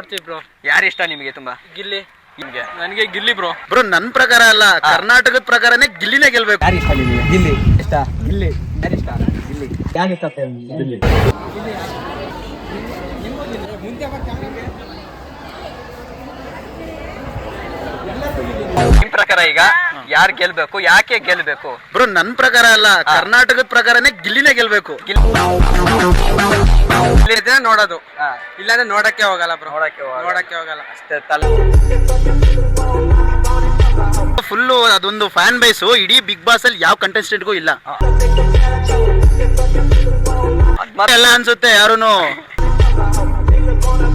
ನೋಡ್ತೀವಿ ಬ್ರೋ. ಯಾರು ಇಷ್ಟ ನಿಮಗೆ ತುಂಬಾ? ಗಿಲ್ಲಿ. ನಿಮಗೆ? ನನಗೆ ಗಿಲ್ಲಿ ಬ್ರೋ. ಬ್ರೋ ನನ್ನ ಪ್ರಕಾರ ಅಲ್ಲ, ಕರ್ನಾಟಕದ ಪ್ರಕಾರನೇ ಗಿಲ್ಲಿನೇ ಗೆಲ್ಬೇಕು. ಯಾರು ಇಷ್ಟ ನಿಮಗೆ? ಗಿಲ್ಲಿ ಇಷ್ಟ. ಗಿಲ್ಲಿ ಯಾರು ಇಷ್ಟ? ಗಿಲ್ಲಿ ಯಾರು ಇಷ್ಟ? ಗಿಲ್ಲಿ. ನಿಮ್ ಪ್ರಕಾರ ಈಗ ಯಾರು ಗೆಲ್ಬೇಕು, ಯಾಕೆ ಗೆಲ್ಬೇಕು? ಬ್ರೋ ನನ್ನ ಪ್ರಕಾರ ಅಲ್ಲ, ಕರ್ನಾಟಕದ ಪ್ರಕಾರನೇ ಗಿಲ್ಲಿನೇ ಗೆಲ್ಬೇಕು. ನೋಡೋದು ಇಲ್ಲಾಂದ್ರೆ ನೋಡಕ್ಕೆ ಹೋಗಲ್ಲ ಬ್ರೋ. ನೋಡಕ್ಕೆ ಹೋಗಲ್ಲ ಅಷ್ಟೇ. ಫುಲ್ಲು ಅದೊಂದು ಫ್ಯಾನ್ ಬೇಸು ಇಡೀ ಬಿಗ್ ಬಾಸ್ ಅಲ್ಲಿ ಯಾವ ಕಂಟೆಸ್ಟೆಂಟ್ಗೂ ಇಲ್ಲ. ಎಲ್ಲ ಅನ್ಸುತ್ತೆ ಯಾರುನು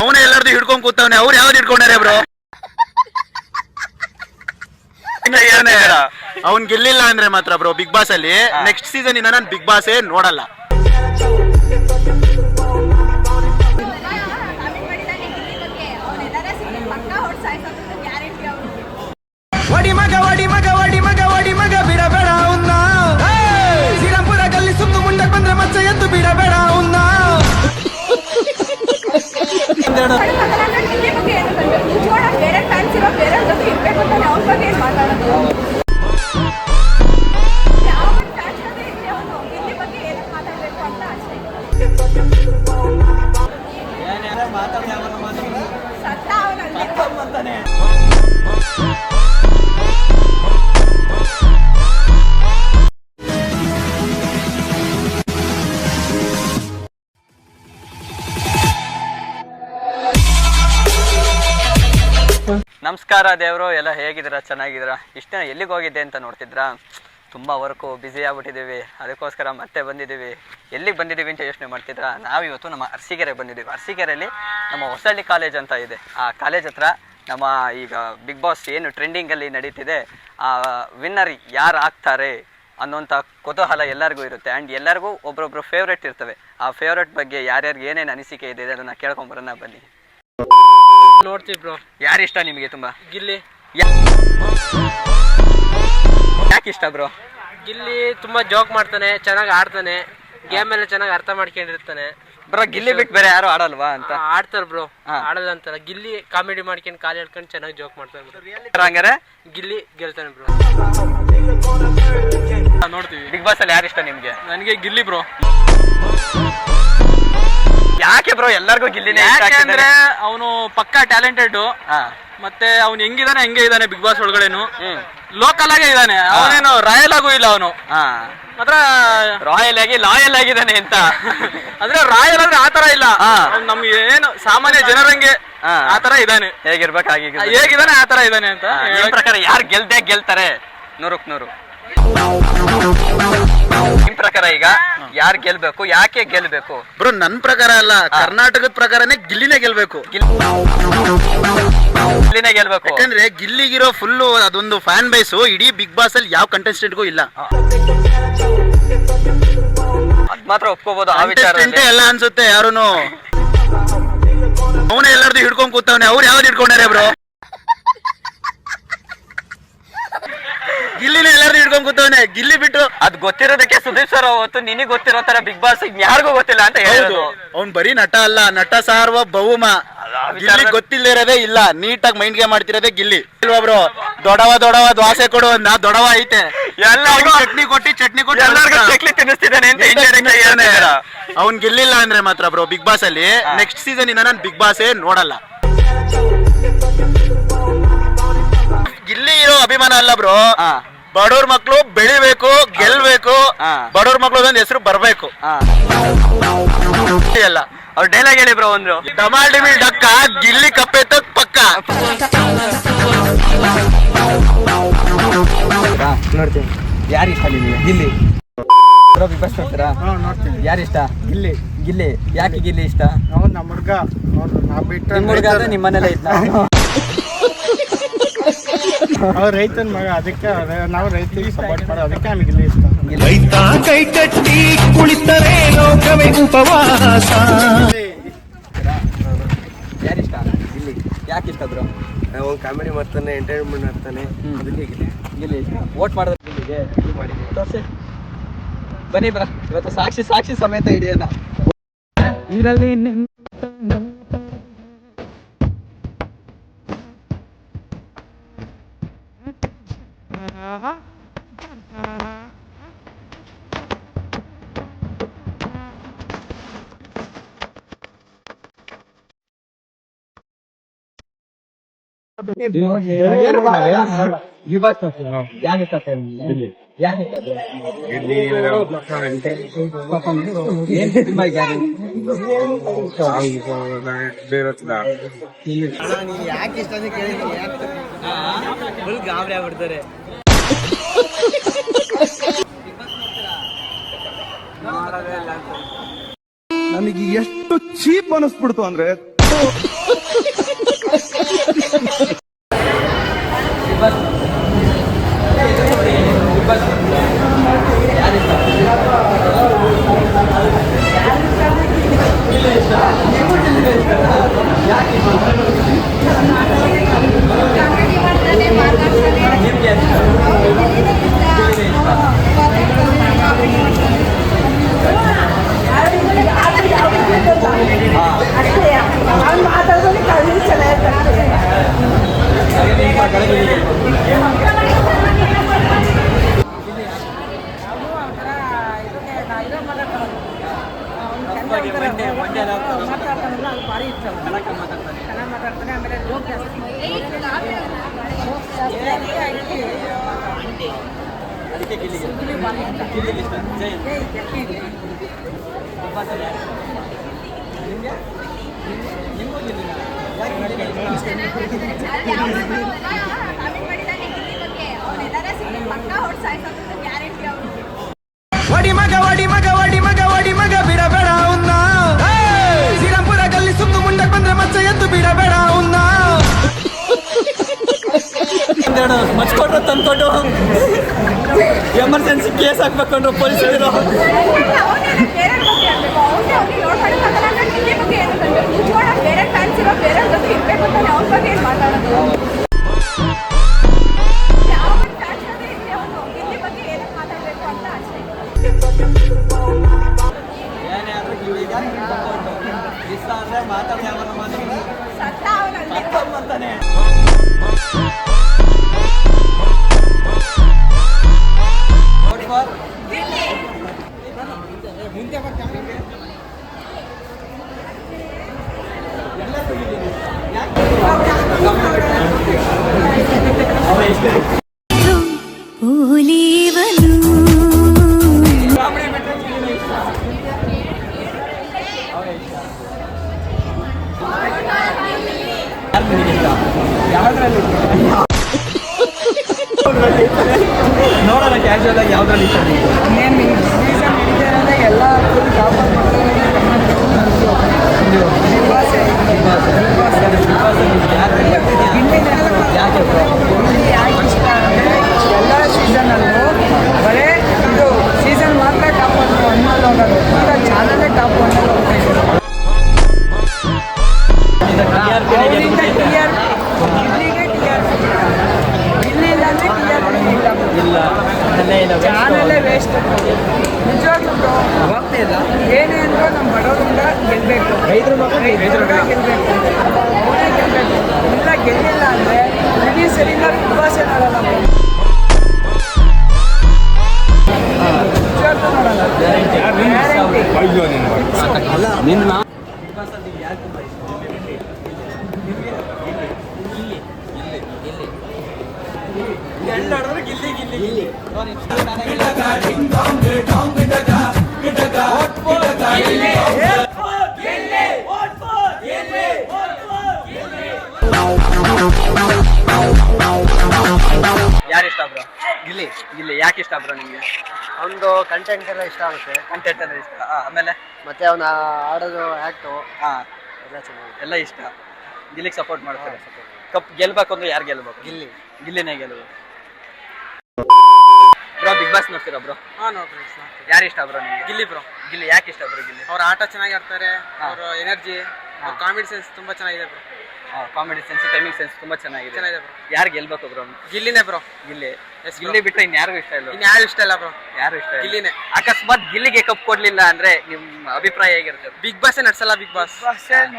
ಅವನೇ ಎಲ್ಲಾರ್ದು ಹಿಡ್ಕೊಂಡ್ ಕೂತವನೆ. ಅವ್ರು ಯಾವ್ದು ಹಿಡ್ಕೊಂಡಾರೆ ಬ್ರೋ? ಅವ್ನ್ ಗೆಲ್ಲಿಲ್ಲ ಅಂದ್ರೆ ಮಾತ್ರ ಬ್ರೋ ಬಿಗ್ ಬಾಸ್ ಅಲ್ಲಿ ನೆಕ್ಸ್ಟ್ ಸೀಸನ್ ಇಂದ ನಾನು ಬಿಗ್ ಬಾಸ್ ನೋಡಲ್ಲ. ಒಡಿ ಮಗ ಬಿಡಬೇಡ ಅವನ್ನ. ಶ್ರೀರಾಮ್ಪುರ ಗಲ್ಲಿ ಸುತ್ತು ಮುಂಡಕ್ ಬಂದ್ರೆ ಮಚ್ಚ ಎದ್ದು ಬಿಡಬೇಡ ಅವನ್ನ. ನಮಸ್ಕಾರ ದೇವರು, ಎಲ್ಲ ಹೇಗಿದ್ದೀರಾ? ಚೆನ್ನಾಗಿದ್ದೀರಾ? ಇಷ್ಟ ಎಲ್ಲಿಗೆ ಹೋಗಿದ್ದೆ ಅಂತ ನೋಡ್ತಿದ್ರಾ? ತುಂಬ ವರ್ಕು ಬ್ಯುಸಿ ಆಗ್ಬಿಟ್ಟಿದ್ದೀವಿ, ಅದಕ್ಕೋಸ್ಕರ ಮತ್ತೆ ಬಂದಿದ್ದೀವಿ. ಎಲ್ಲಿಗೆ ಬಂದಿದ್ದೀವಿ ಅಂತ ಯೋಚನೆ ಮಾಡ್ತಿದ್ರಾ? ನಾವಿವತ್ತು ನಮ್ಮ ಅರಸೀಕೆರೆಗೆ ಬಂದಿದ್ದೀವಿ. ಅರಸೀಕೆರೆಯಲ್ಲಿ ನಮ್ಮ ಹೊಸಳ್ಳಿ ಕಾಲೇಜ್ ಅಂತ ಇದೆ. ಆ ಕಾಲೇಜ್ ಹತ್ರ ನಮ್ಮ ಈಗ ಬಿಗ್ ಬಾಸ್ ಏನು ಟ್ರೆಂಡಿಂಗಲ್ಲಿ ನಡೀತಿದೆ, ಆ ವಿನ್ನರ್ ಯಾರು ಆಗ್ತಾರೆ ಅನ್ನೋಂಥ ಕುತೂಹಲ ಎಲ್ಲರಿಗೂ ಇರುತ್ತೆ. ಆ್ಯಂಡ್ ಎಲ್ಲರಿಗೂ ಒಬ್ರೊಬ್ರು ಫೇವ್ರೇಟ್ ಇರ್ತವೆ. ಆ ಫೇವ್ರೇಟ್ ಬಗ್ಗೆ ಯಾರ್ಯಾರಿಗೆ ಏನೇನು ಅನಿಸಿಕೆ ಇದೆ ಅದನ್ನು ಕೇಳ್ಕೊಂಬರೋಣ ಬನ್ನಿ. ನೋಡ್ತೀವಿ ಬ್ರೋ. ಯಾರು ಇಷ್ಟ ನಿಮಗೆ ತುಂಬಾ? ಗಿಲ್ಲಿ. ಯಾಕೆ ಇಷ್ಟ ಬ್ರೋ? ಗಿಲ್ಲಿ ತುಂಬಾ ಜೋಕ್ ಮಾಡ್ತಾನೆ, ಚೆನ್ನಾಗಿ ಆಡ್ತಾನೆ, ಗೇಮ್ ಎಲ್ಲ ಚೆನ್ನಾಗಿ ಅರ್ಥ ಮಾಡ್ಕೊಂಡಿರ್ತಾನೆ ಬ್ರೋ. ಗಿಲ್ಲಿ ಬಿಟ್ಟು ಬೇರೆ ಯಾರು ಆಡಲ್ವಾ ಅಂತ? ಆಡ್ತಾರ ಬ್ರೋ. ಆಡಲ್ಲ ಅಂತಲ್ಲ, ಗಿಲ್ಲಿ ಕಾಮಿಡಿ ಮಾಡ್ಕೊಂಡು ಕಾಲ್ ಹೇಳ್ಕೊಂಡು ಚೆನ್ನಾಗಿ ಜೋಕ್ ಮಾಡ್ತಾನೆ. ಹಂಗಾರೆ ಗಿಲ್ಲಿ ಗೆಲ್ತಾನೆ ಬ್ರೋ. ನೋಡ್ತೀವಿ. ಬಿಗ್ ಬಾಸ್ ಅಲ್ಲಿ ಯಾರು ಇಷ್ಟ ನಿಮ್ಗೆ? ನನಗೆ ಗಿಲ್ಲಿ ಬ್ರೋ. ಯಾಕೆ ಬ್ರೋ ಎಲ್ಲರಿಗೂ ಗಿಲ್ಲಿನೇ? ಯಾಕೆಂದ್ರೆ ಅವನು ಪಕ್ಕಾ ಟ್ಯಾಲೆಂಟೆಡ್, ಮತ್ತೆ ಅವ್ನು ಹೆಂಗಿದಾನೆ ಹಂಗೆ ಇದಾನೆ ಬಿಗ್ ಬಾಸ್ ಒಳಗಡೆನು. ಲೋಕಲ್ ಆಗೇ ಇದಾನೆ, ಅವನೇನು ರಾಯಲ್ ಆಗು ಇಲ್ಲ ಅವನು. ಮಾತ್ರ ರಾಯಲ್ ಆಗಿ ಲಾಯಲ್ ಆಗಿದ್ದಾನೆ ಅಂತ. ಅಂದ್ರೆ ರಾಯಲ್ ಅಂದ್ರೆ ಆತರ ಇಲ್ಲ, ನಮ್ಗೆ ಏನು ಸಾಮಾನ್ಯ ಜನರಂಗೆ ಆತರ ಇದಾನೆ. ಹೇಗಿದಾನೆ ಆತರ ಇದಾನೆ ಅಂತ. ನಿಮ್ ಪ್ರಕಾರ ಯಾರು ಗೆಲ್ತಾರೆ? 100ಕ್ಕೆ 100. ನಿಮ್ ಪ್ರಕಾರ ಈಗ ಯಾರು ಗೆಲ್ಬೇಕು, ಯಾಕೆ ಗೆಲ್ಬೇಕು? ಬ್ರೋ ನನ್ನ ಪ್ರಕಾರ ಅಲ್ಲ, ಕರ್ನಾಟಕದ ಪ್ರಕಾರನೇ ಗಿಲ್ಲಿನೇ ಗೆಲ್ಬೇಕು. ಗಿಲ್ಲಿನೇ ಗೆಲ್ಬೇಕು. ಯಾಕಂದ್ರೆ ಗಿಲ್ಲಿಗಿರೋ ಫುಲ್ಲು ಅದೊಂದು ಫ್ಯಾನ್ ಬೇಸು ಇಡೀ ಬಿಗ್ ಬಾಸ್ ಅಲ್ಲಿ ಯಾವ ಕಂಟೆಸ್ಟೆಂಟ್ಗೂ ಇಲ್ಲ. ಅದ್ ಮಾತ್ರ ಒಪ್ಕೋಬಹುದು. ಆ ವಿಚಾರ ಎಲ್ಲ ಅನ್ಸುತ್ತೆ ಯಾರುನು ಅವನೇ ಎಲ್ಲಾರ್ದು ಹಿಡ್ಕೊಂಡ್ ಕೂತವನೆ. ಅವ್ರು ಯಾವ್ದು ಹಿಡ್ಕೊಂಡಾರೆ ಬ್ರೋ? ಗಿಲ್ಲಿನ ಎಲ್ಲಾರ್ದು ಹಿಡ್ಕೊಂಡ್ ಕೂತವನೆ. ಗಿಲ್ಲಿ ಬಿಟ್ಟು ಅದ್ ಗೊತ್ತಿರೋದಕ್ಕೆ ಸುದೀಪ್ ಸರ್ ಅವತ್ತು ನಿನಗೆ ಗೊತ್ತಿರೋ ತರ ಬಿಗ್ ಬಾಸ್ ಯಾರಿಗೂ ಗೊತ್ತಿಲ್ಲ ಅಂತ ಹೇಳೋದು. ಅವ್ನ್ ಬರೀ ನಟ ಅಲ್ಲ, ನಟ ಸಾರ್ವಭೌಮ. ಗಿಲ್ಲಿ ಗೊತ್ತಿಲ್ಲದೆ ಇರೋದೇ ಇಲ್ಲ, ನೀಟಾಗಿ ಮೈಂಡ್ ಗೇಮ್ ಮಾಡ್ತಿರೋದೇ ಗಿಲ್ಲಿ ಇಲ್ವಾ ಬ್ರೋ? ದೊಡವ ದೋಸೆ ಕೊಡು ಅಂದ, ದೊಡವ ಐತೆ. ಎಲ್ಲರಿಗೂ ಚಟ್ನಿ ಕೊಟ್ಟು ಎಲ್ಲರಿಗೂ ಚಕ್ಲಿ ತಿನ್ನಿಸ್ತಿದ್ದಾನೆ ಅಂತ. ಅವ್ನ್ ಗೆಲ್ಲಿಲ್ಲ ಅಂದ್ರೆ ಮಾತ್ರ ಬ್ರೋ ಬಿಗ್ ಬಾಸ್ ಅಲ್ಲಿ ನೆಕ್ಸ್ಟ್ ಸೀಸನ್ ಇಂದ ನಾನು ಬಿಗ್ ಬಾಸ್ ನೋಡಲ್ಲ. ಗಿಲ್ಲಿ ಇರೋ ಅಭಿಮಾನ ಅಲ್ಲ ಬ್ರೋ, ಬಡವ್ರ ಮಕ್ಳು ಬೆಳಿಬೇಕು, ಗೆಲ್ಬೇಕು, ಬಡವ್ರ ಮಕ್ಳು ಒಂದ್ ಹೆಸರು ಬರ್ಬೇಕು. ಅಲ್ಲ ಅವ್ರ ಡೈಲಾಗ್ ಹೇಳಿ ಬ್ರೋ ಒಂದು. ಡಮಾಲ್ ಡಿಮಿಲ್ ಡಕ್ಕ, ಗಿಲ್ಲಿ ಕಪ್ಪೆತ್ತ ಪಕ್ಕ. ನೋಡ್ತೀನಿ. ಯಾರು ಇಷ್ಟ ನಿಮಗೆ? ಗಿಲ್ಲಿ. ಬಿಗ್ ಬಾಸ್ ನೋಡ್ತೀರಾ? ಯಾರು ಇಷ್ಟ? ಗಿಲ್ಲಿ. ಗಿಲ್ಲಿ ಯಾಕೆ ಗಿಲ್ಲಿ ಇಷ್ಟ? ನಮ್ಮ ಹುಡ್ಗ ನಿಮ್ಮ ಹುಡ್ಗ ಅಂದ್ರೆ ನಿಮ್ಮ ಮನೇಲೆ ಇದ್ದ. ಅವ್ರು ರೈತನ ಮಗ, ಅದಕ್ಕೆ ನಾವು ರೈತರಿಗೆ ಸಪೋರ್ಟ್ ಮಾಡೋ, ಅದಕ್ಕೆ ನಮಗೆ ಗಿಲ್ಲಿ ಇಷ್ಟ. ರೈತ ಕೈ ಕಟ್ಟಿ ಕುಳಿತರೆ ಲೋಕವೇ ಉಪವಾಸ. ಯಾರಿಷ್ಟ? ಗಿಲ್ಲಿ ಯಾಕೆ ಇಷ್ಟ ಬ್ರೋ? ಅವ್ನು ಕಾಮಿಡಿ ಮಾಡ್ತಾನೆ, ಎಂಟರ್ಟೈನ್ಮೆಂಟ್ ಮಾಡ್ತಾನೆ, ಅದಕ್ಕೆ ಗಿಲ್ಲಿ ವೋಟ್ ಮಾಡಿದ್ರೆ ಗಿಲ್ಲಿಗೆ ತೋರಿಸಿ. ಬನ್ನಿ ಬ್ರ, ಇವತ್ತು ಸಾಕ್ಷಿ ಸಮೇತ ಹಿಡಿಯೋಣ. ಇದರಲ್ಲಿ ನನಗೆ ಎಷ್ಟು ಚೀಪ್ ಅನಿಸ್ಬಿಡ್ತು ಅಂದ್ರೆ ವಡಿ ಮಗ ವಡಿ ಮಗ ವಡಿ ಮಗ ವಡಿ ಮಗ ಬಿಡಬೇಡ ಅವನ್ನ ಶ್ರೀರಾಮ್ಪುರ ಗಲ್ಲಿ ಸುತ್ತು ಮುಂಡಕ್ ಬಂದ್ರೆ ಮಚ್ಚ ಎದ್ದು ಬಿಡಬೇಡ ಅವನ್ನ ಮಚ್ಕೊಟ್ರು ತಂದ್ಕೊಂಡು ಎಮರ್ಜೆನ್ಸಿ ಕೇಸ್ ಹಾಕ್ಬೇಕಂದ್ರು ಪೊಲೀಸರು. ನೋಡೋಣ ಕ್ಯಾಶುವಲ್ ಆಗಿ ಯಾವ್ದ್ರಲ್ಲಿ ಇಷ್ಟ ಎಲ್ಲ ಎಲ್ಲ ಸೀಸನಲ್ಲೂ ಬರೇ ಇದು ಸೀಸನ್ ಮಾತ್ರ ಟಾಪ್ ಒನ್ ಅನ್ನೋದು ಹೋಗೋದು ಈಗ ಚಾನಲ್ಲೇ ಟಾಪ್ ಒನ್ ಹೋಗ್ತಾ ಇದ್ದಾರೆ. ಚಾನಲ್ಲೇ ವೇಸ್ಟ್ ನಿಜವಾಗ್ಲೂ ಹೋಗ್ತಾ ಇಲ್ಲ. ಏನೇ ಅಂದ್ರೂ ನಮ್ಮ ಬಡವರಿಂದ ಗೆಲ್ಬೇಕು, ರೈತರುಗಳ ಗೆಲ್ಬೇಕು, ಅವನೇ ಗೆಲ್ಬೇಕು. ಇಲ್ಲ ಗೆಲ್ಲಿಲ್ಲ ಅಂದ್ರೆ ಇಡೀ ಸರಿಯಿಂದ ಬಿಗ್ ಬಾಸ್ ನೋಡಲ್ಲ, ನಿಜವಾಗ್ಲೂ ನೋಡಲ್ಲ. ಯಾರು ಇಷ್ಟ ಬ್ರೋ? ಗಿಲ್ಲಿ. ಗಿಲ್ಲಿ ಯಾಕೆ ಇಷ್ಟ ಬ್ರೋ ನಿಮ್ಗೆ? ಅವನದು ಕಂಟೆಂಟ್ ಎಲ್ಲ ಇಷ್ಟ ಆಗುತ್ತೆ. ಕಂಟೆಂಟ್ ಅಂದ್ರೆ ಇಷ್ಟ. ಆಮೇಲೆ ಮತ್ತೆ ಅವನ ಆಡೋದು ಆಕ್ಟು ಎಲ್ಲ ಚೆನ್ನಾಗಿದೆ, ಎಲ್ಲ ಇಷ್ಟ. ಗಿಲ್ಲಿಗೆ ಸಪೋರ್ಟ್ ಮಾಡ್ತಾರೆ. ಕಪ್ ಗೆಲ್ಬೇಕು ಅಂದ್ರೆ ಯಾರು ಗೆಲ್ಬೇಕು? ಗಿಲ್ಲಿ. ಗಿಲ್ಲಿನೇ ಗೆಲ್ಬೇಕು. ಬ್ರೋ ಬಿಗ್ ಬಾಸ್ ನೋಡ್ತೀರಾ ಬ್ರೋ? ನೋಡ್ರಿ ಯಾರು ಇಷ್ಟ ಬ್ರೋ ನಿಮ್ಗೆ? ಗಿಲ್ಲಿ ಬ್ರೋ. ಗಿಲ್ಲಿ ಯಾಕೆ ಇಷ್ಟ ಬ್ರೋ? ಗಿಲ್ಲಿ ಅವ್ರ ಆಟ ಚೆನ್ನಾಗಿ ಆಡ್ತಾರೆ, ಅವ್ರ ಎನರ್ಜಿ, ಕಾಮಿಡಿ ಸೆನ್ಸ್ ತುಂಬಾ ಚೆನ್ನಾಗಿದೆ bro. Comedy sense, timing sense ತುಂಬಾ ಚೆನ್ನಾಗಿದೆ. ಚೆನ್ನಾಗಿದೆ ಬ್ರೋ. ಯಾರು ಗೆಲ್ಬೇಕು ಬ್ರೋ? ಗಿಲ್ಲಿನೇ ಬ್ರೋ. ಗಿಲ್ಲಿ. ಗಿಲ್ಲಿ ಬಿಟ್ರೆ ಇನ್ ಯಾರಿಗೂ ಇಷ್ಟ ಇಲ್ಲ? ಇನ್ಯಾರು ಇಷ್ಟ ಇಲ್ಲ ಬ್ರೋ. ಯಾರು ಇಷ್ಟ? ಗಿಲ್ಲಿನೇ. ಅಕಸ್ಮಾತ್ ಗಿಲ್ಲಿಗೆ ಕಪ್ ಕೊಡ್ಲಿಲ್ಲ ಅಂದ್ರೆ ನಿಮ್ ಅಭಿಪ್ರಾಯ ಹೇಗಿರುತ್ತೆ? ಬಿಗ್ ಬಾಸ್ ನಡ್ಸಲ್ಲ. ಬಿಗ್ ಬಾಸ್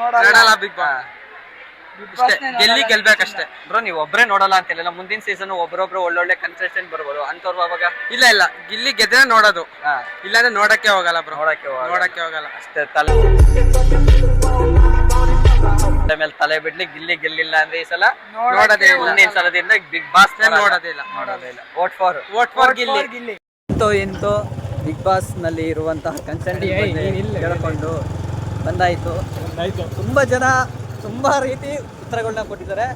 ನೋಡಲ್ಲ. ಬಿಗ್ ಬಾಸ್ ಗೆಲ್ಲಿ ಗೆಲ್ಬೇಕಷ್ಟೇ ಬ್ರೋ. ನೀವು ಒಬ್ಬರೇ ನೋಡಲ್ಲ ಅಂತಿಲ್ಲ, ಮುಂದಿನ ಸೀಸನ್ ಒಬ್ಬರೊಬ್ರು ಒಳ್ಳೊಳ್ಳೆ ಕನ್ಸಿಸ್ಟೆಂಟ್ ಬರ್ಬೋದು ಅಂತವ್ರು ಅವಾಗ. ಇಲ್ಲ ಗಿಲ್ಲಿ ಗೆದ್ರೆ ನೋಡೋದು, ಇಲ್ಲಾಂದ್ರೆ ನೋಡಕ್ಕೆ ಹೋಗಲ್ಲ ಬ್ರೋ. ನೋಡಕ್ಕೆ ಹೋಗಲ್ಲ ಅಷ್ಟೇ ತಲೆ. ಮೇಲೆ ತಲೆ ಬಿಡ್ಲಿ ಗಿಲ್ಲಿ ಗೆಲ್ಲಿಲ್ಲ ಅಂದ್ರೆ ಈ ಸಲ ನೋಡೋದೇ ಇಲ್ಲ. ಮುಂದಿನ ಸಲದಿಂದ ಬಿಗ್ ಬಾಸ್ ನೋಡೋದೇ ಇಲ್ಲ. Vote for Gilli. ಎಂತೋ ಬಿಗ್ ಬಾಸ್ ನಲ್ಲಿ ಇರುವಂತಹ ಕನ್ಸೆಂಟ್ ಕೇಳಿಕೊಂಡು ಬಂದಾಯ್ತು. ತುಂಬಾ ಜನ ತುಂಬಾ ರೀತಿ ಉತ್ತರಗಳನ್ನ ಕೊಟ್ಟಿದ್ದಾರೆ.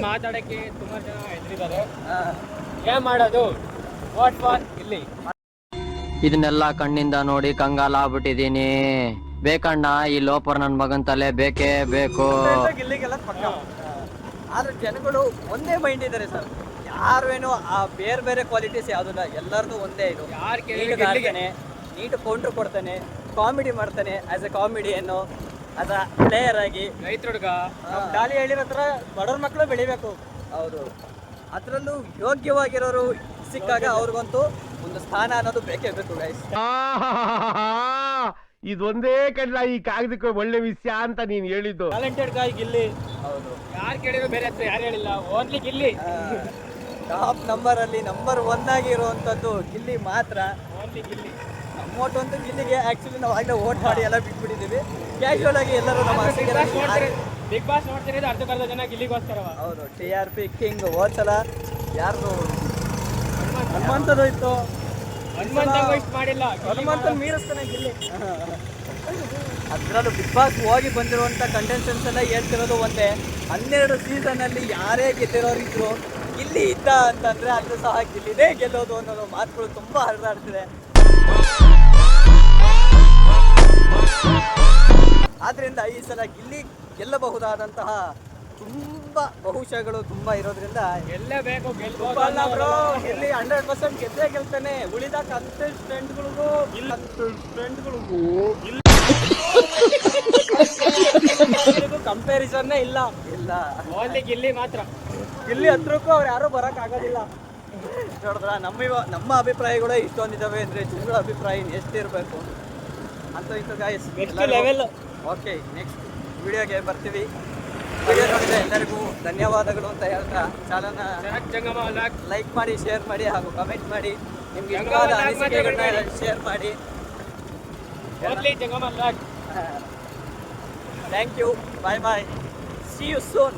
ಮಾತಾಡಕ್ಕೆ ತುಂಬಾ ಜನ ಹೆದರಿದ್ದಾರೆ. ಏನ್ ಮಾಡೋದು? What for Gilli. ಇದನ್ನೆಲ್ಲ ಕಣ್ಣಿಂದ ನೋಡಿ ಕಂಗಾಲಾಗ್ಬಿಟ್ಟಿದೀನಿ. ಬೇಕಣ್ಣ ಈ ಲೋಪರ್ ನನ್ ಮಗನ್ ತಲೆ ಬೇಕೇ ಬೇಕು. ಗಿಲ್ಲಿಗೆಲ್ಲ ಪಕ್ಕ. ಆದ್ರೆ ಜನಗಳು ಒಂದೇ ಮೈಂಡ್ ಇದ್ದಾರೆ ಸರ್. ಯಾರೇನು ಆ ಬೇರೆ ಬೇರೆ ಕ್ವಾಲಿಟೀಸ್ ಯಾವ್ದಿಲ್ಲ, ಎಲ್ಲರದು ಒಂದೇ. ಇದು ನೀಟ್ ಕೌಂಟ್ರ್ ಕೊಡ್ತಾನೆ, ಕಾಮಿಡಿ ಮಾಡ್ತಾನೆ, as a comedian, as a player ಆಗಿ. ರೈತರುಡ್ಗ ಖಾಲಿ ಹೇಳಿರೋ ಹತ್ರ ಬಡವ್ರ ಮಕ್ಕಳು ಬೆಳಿಬೇಕು. ಹೌದು, ಅದರಲ್ಲೂ ಯೋಗ್ಯವಾಗಿರೋರು ಸಿಕ್ಕಾಗ ಅವ್ರಿಗಂತೂ ಒಂದು ಸ್ಥಾನ ಅನ್ನೋದು ಬೇಕೇ ಬೇಕು ಗೈಸ್. ಇದೊಂದೇ ಕಡ್ಲ ಈ ಕಾಗದಕ್ಕೆ ಒಳ್ಳೆ ವಿಷಯ ಅಂತ ನೀನ್ ಹೇಳಿದ್ದು. ಟ್ಯಾಲೆಂಟೆಡ್ ಗಾಯ್ ಗಿಲ್ಲಿ. ಹೌದು, ಯಾರು ಕೇಳಿದ್ರು ಬೇರೆ ಹತ್ರ ಯಾರು ಹೇಳಿಲ್ಲ, ಓನ್ಲಿ ಗಿಲ್ಲಿ. ಟಾಪ್ ನಂಬರ್ ಅಲ್ಲಿ ನಂಬರ್ 1 ಆಗಿ ಇರುವಂತದ್ದು ಗಿಲ್ಲಿ ಮಾತ್ರ. ಓನ್ಲಿ ಗಿಲ್ಲಿ. ನಮ್ಮ ಓಟ್ ಒಂದು ಗಿಲ್ಲಿಗೆ. ಆಕ್ಚುಲಿ ನಾವು ಆಗಲೇ ಓಟ್ ಮಾಡಿ ಎಲ್ಲ ಬಿಟ್ಬಿಟ್ಟಿದ್ದೀವಿ. ಕ್ಯಾಶುವಲ್ ಆಗಿ ಎಲ್ಲರೂ ನಮ್ಮ ಬಿಗ್ ಬಾಸ್ ನೋಡ್ತಿರೋದು ಅರ್ಧ ಜನ ಗಿಲ್ಲಿಗೋಸ್ಕರ. ಹೌದು, TRP ಕಿಂಗ್. ಹೋದ್ಸಲ ಯಾರ್ದು ಹನುಮಂತದು ಇತ್ತು, ಮಾಡಿಲ್ಲ. ಹನುಮಂತ ಮೀರಿಸ್ತಾನೆ ಗಿಲ್ಲಿ. ಅದರಲ್ಲೂ ಬಿಗ್ ಬಾಸ್ ಹೋಗಿ ಬಂದಿರುವಂಥ ಕಂಟೆಸ್ಟೆಂಟ್ಸ್ ಎಲ್ಲ ಹೇಳ್ತಿರೋದು ಒಂದೇ, 12 ಸೀಸನಲ್ಲಿ ಯಾರೇ ಗೆದ್ದಿರೋರಿದ್ರು ಗಿಲ್ಲಿ ಇದ್ದ ಅಂತಂದ್ರೆ ಅದು ಸಹ ಗಿಲ್ಲಿನೇ ಗೆಲ್ಲೋದು ಅನ್ನೋದು ಮಾತುಗಳು ತುಂಬಾ ಹರಿದಾಡ್ತಿದೆ. ಆದ್ರಿಂದ ಈ ಸಲ ಗಿಲ್ಲಿ ಗೆಲ್ಲಬಹುದಾದಂತಹ ತುಂಬಾ ಬಹುಶಃಗಳು ತುಂಬಾ ಇರೋದ್ರಿಂದ ಗೆಲ್ಲಬೇಕು. ಗಿಲ್ಲಿ 100% ಗೆದ್ದೇ ಗೆಲ್ತಾನೆ. ಉಳಿದ ಕಂಟೆಸ್ಟೆಂಟ್ಗಳಿಗೂ ಕಂಪ್ಯಾರಿಸನ್ನೇ ಇಲ್ಲ. ಓನ್ಲಿ ಗಿಲ್ಲಿ ಮಾತ್ರ. ಗಿಲ್ಲಿ ಹತ್ರಕ್ಕೂ ಅವ್ರು ಯಾರು ಬರಕ್ ಆಗೋದಿಲ್ಲ. ನೋಡಿದ್ರ ನಮ್ಮ ಅಭಿಪ್ರಾಯಗಳು ಇಷ್ಟೊಂದಿದ್ದಾವೆ ಅಂದ್ರೆ ಜನಗಳ ಅಭಿಪ್ರಾಯ ಎಷ್ಟಿರಬೇಕು ಅಂತ ಇತ್ತು guys. Next level. Okay, next ವಿಡಿಯೋಗೆ ಬರ್ತೀವಿ. ವಿಡಿಯೋ ನೋಡಿದ ಎಲ್ಲರಿಗೂ ಧನ್ಯವಾದಗಳು ಅಂತ ಹೇಳ್ತಾ ಚಾನಲ್ನ ಲೈಕ್ ಮಾಡಿ, ಶೇರ್ ಮಾಡಿ ಹಾಗೂ ಕಮೆಂಟ್ ಮಾಡಿ. ನಿಮ್ಗೆ ಇಷ್ಟವಾದ ಅನಿಸಿಕೆಗಳನ್ನ ಶೇರ್ ಮಾಡಿ. Thank you. Bye bye. See you soon.